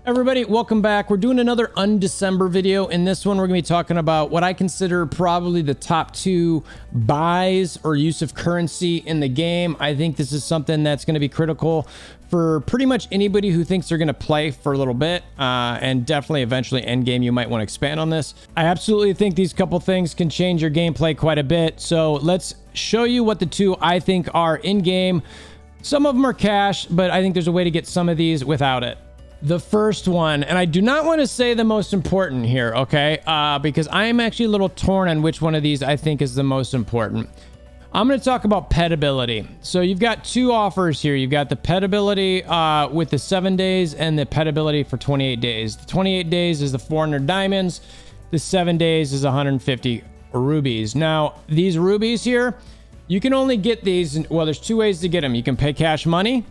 Everybody, welcome back. We're doing another Undecember video. In this one, we're going to be talking about what I consider probably the top 2 buys or use of currency in the game. I think this is something that's going to be critical for pretty much anybody who thinks they're going to play for a little bit, and definitely eventually end game. You might want to expand on this. I absolutely think these couple things can change your gameplay quite a bit. So let's show you what the 2 I think are in game. Some of them are cash, but I think there's a way to get some of these without it. The first one, and I do not want to say the most important here, okay? Because I am actually a little torn on which one of these I think is the most important. I'm going to talk about pet ability. So you've got 2 offers here. You've got the pet ability with the 7 days and the pet ability for 28 days. The 28 days is the 400 diamonds. The 7 days is 150 rubies. Now, these rubies here, you can only get these, well, there's 2 ways to get them. You can pay cash money.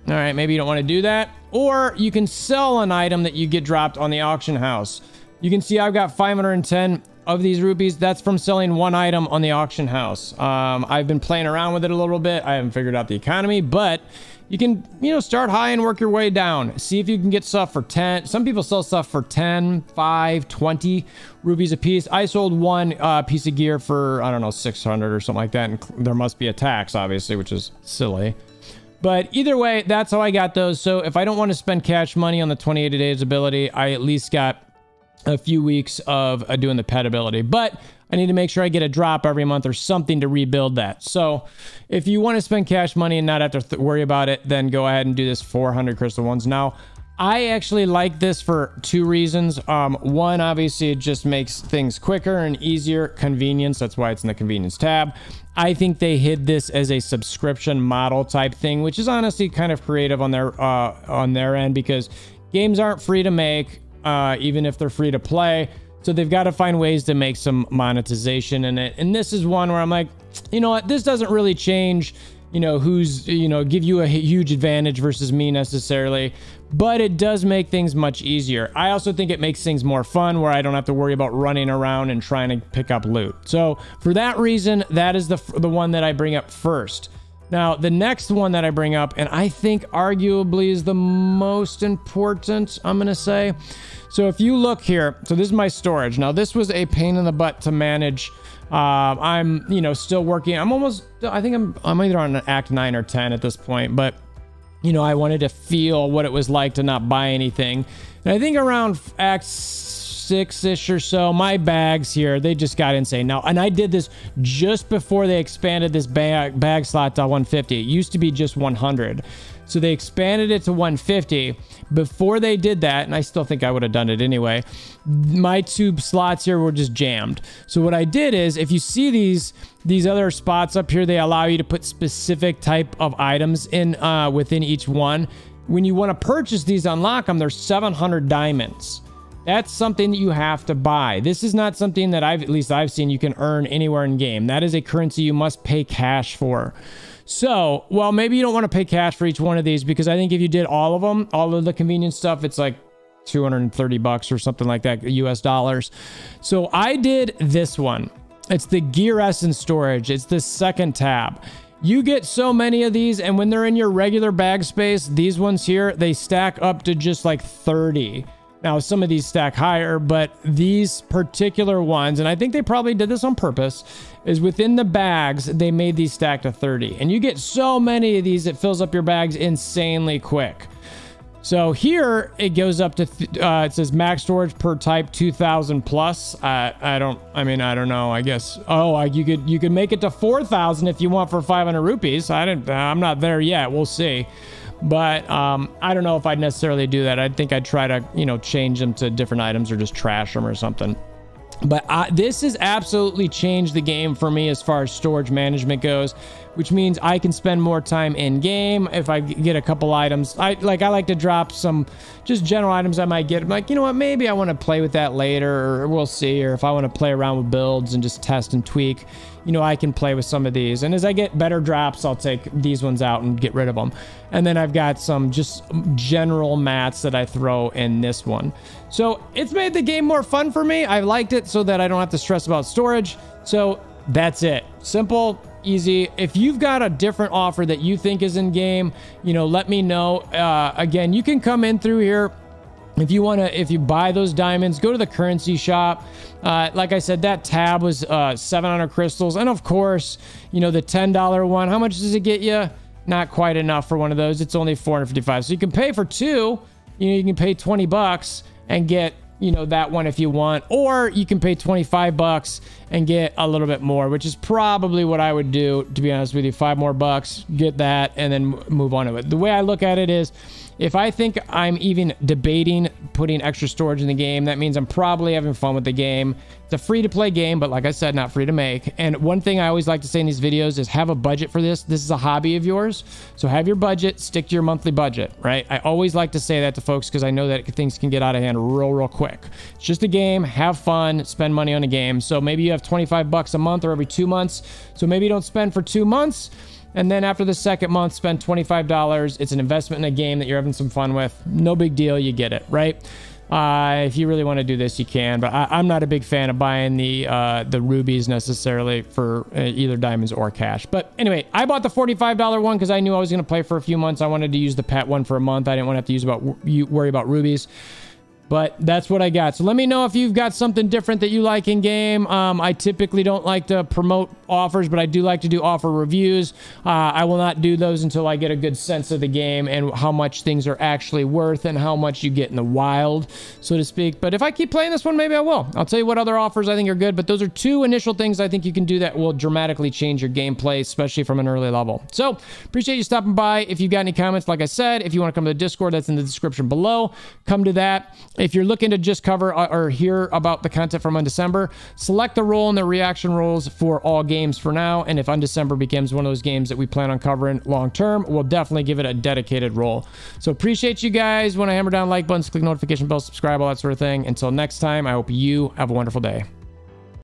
All right, maybe you don't want to do that. Or you can sell an item that you get dropped on the auction house. You can see I've got 510 of these rupees. That's from selling 1 item on the auction house. I've been playing around with it a little bit. I haven't figured out the economy, but you can, start high and work your way down. See if you can get stuff for 10. Some people sell stuff for 10, 5, 20 rupees a piece. I sold 1 piece of gear for, I don't know, 600 or something like that. And there must be a tax, obviously, which is silly. But either way, that's how I got those. So if I don't want to spend cash money on the 28 days ability, I at least got a few weeks of doing the pet ability. But I need to make sure I get a drop every month or something to rebuild that. So if you want to spend cash money and not have to worry about it, then go ahead and do this 400 crystal ones. Now, I actually like this for 2 reasons. One, obviously, it just makes things quicker and easier. Convenience, that's why it's in the convenience tab. I think they hid this as a subscription model type thing, which is honestly kind of creative on their end, because games aren't free to make, even if they're free to play. So they've got to find ways to make some monetization in it. And this is one where I'm like, you know what, this doesn't really change who's, give you a huge advantage versus me necessarily, but it does make things much easier. I also think it makes things more fun where I don't have to worry about running around and trying to pick up loot. So for that reason, that is the one that I bring up first. Now, the next one that I bring up, and I think arguably is the most important, I'm going to say. So if you look here, so this is my storage. Now, this was a pain in the butt to manage. I'm, still working. I think I'm either on Act 9 or 10 at this point, but, I wanted to feel what it was like to not buy anything. And I think around Act 6-ish or so, my bags here, they just got insane. Now, and I did this just before they expanded this bag slot to 150. It used to be just 100. So they expanded it to 150. Before they did that, and I still think I would have done it anyway, my 2 slots here were just jammed. So what I did is, if you see these other spots up here, they allow you to put specific type of items in within each one. When you want to purchase these, unlock them, there's 700 diamonds. That's something that you have to buy. This is not something that at least I've seen you can earn anywhere in game. That is a currency you must pay cash for. So, well, maybe you don't want to pay cash for each one of these, because I think if you did all of them, all of the convenience stuff, it's like 230 bucks or something like that, US dollars. So I did this one. It's the Gear Essence Storage. It's the second tab. You get so many of these, and when they're in your regular bag space, these ones here, they stack up to just like 30. Now, some of these stack higher, but these particular ones, and I think they probably did this on purpose, is within the bags, they made these stack to 30. And you get so many of these, it fills up your bags insanely quick. So here, it goes up to, it says max storage per type 2,000 plus. I don't know, I guess. Oh, you could make it to 4,000 if you want for 500 rupees. I'm not there yet. We'll see. But I don't know if I'd necessarily do that. I think I'd try to, change them to different items or just trash them or something. But this has absolutely changed the game for me as far as storage management goes, which means I can spend more time in game if I get a couple items. I like to drop some just general items I might get. I'm like, you know what, maybe I want to play with that later, or we'll see. Or if I want to play around with builds and just test and tweak, I can play with some of these. And as I get better drops, I'll take these ones out and get rid of them. And then I've got some just general mats that I throw in this one. So it's made the game more fun for me. I liked it so that I don't have to stress about storage. So that's it. Simple, easy. If you've got a different offer that you think is in game, let me know. Again, you can come in through here If you buy those diamonds, go to the currency shop. Like I said, that tab was 700 crystals. And of course, you know, the $10 one, how much does it get you? Not quite enough for one of those. It's only 455. So you can pay for two. You know, you can pay 20 bucks and get, you know, that one if you want, or you can pay 25 bucks and get a little bit more, which is probably what I would do, to be honest with you. 5 more bucks, get that, and then move on to it. The way I look at it is, if I think I'm even debating putting extra storage in the game, that means I'm probably having fun with the game. It's a free-to-play game, but like I said, not free to make. And one thing I always like to say in these videos is have a budget for this. This is a hobby of yours, so have your budget, stick to your monthly budget, right? I always like to say that to folks because I know that things can get out of hand real quick. It's just a game, have fun, spend money on a game. So maybe you have 25 bucks a month or every 2 months, so maybe you don't spend for 2 months. And then after the second month, spend $25. It's an investment in a game that you're having some fun with. No big deal. You get it, right? If you really want to do this, you can. But I'm not a big fan of buying the rubies necessarily for either diamonds or cash. But anyway, I bought the $45 one because I knew I was going to play for a few months. I wanted to use the pet one for a month. I didn't want to have to worry about rubies. But that's what I got. So let me know if you've got something different that you like in game. I typically don't like to promote offers, but I do like to do offer reviews. I will not do those until I get a good sense of the game and how much things are actually worth and how much you get in the wild, so to speak. But if I keep playing this one, maybe I will. I'll tell you what other offers I think are good, but those are 2 initial things I think you can do that will dramatically change your gameplay, especially from an early level. So appreciate you stopping by. If you've got any comments, like I said, if you want to come to the Discord, that's in the description below. Come to that. If you're looking to just cover or hear about the content from Undecember, select the role in the reaction roles for all games for now. And if Undecember becomes one of those games that we plan on covering long term, we'll definitely give it a dedicated role. So appreciate you guys. When I hammer down like buttons, click notification bell, subscribe, all that sort of thing. Until next time, I hope you have a wonderful day.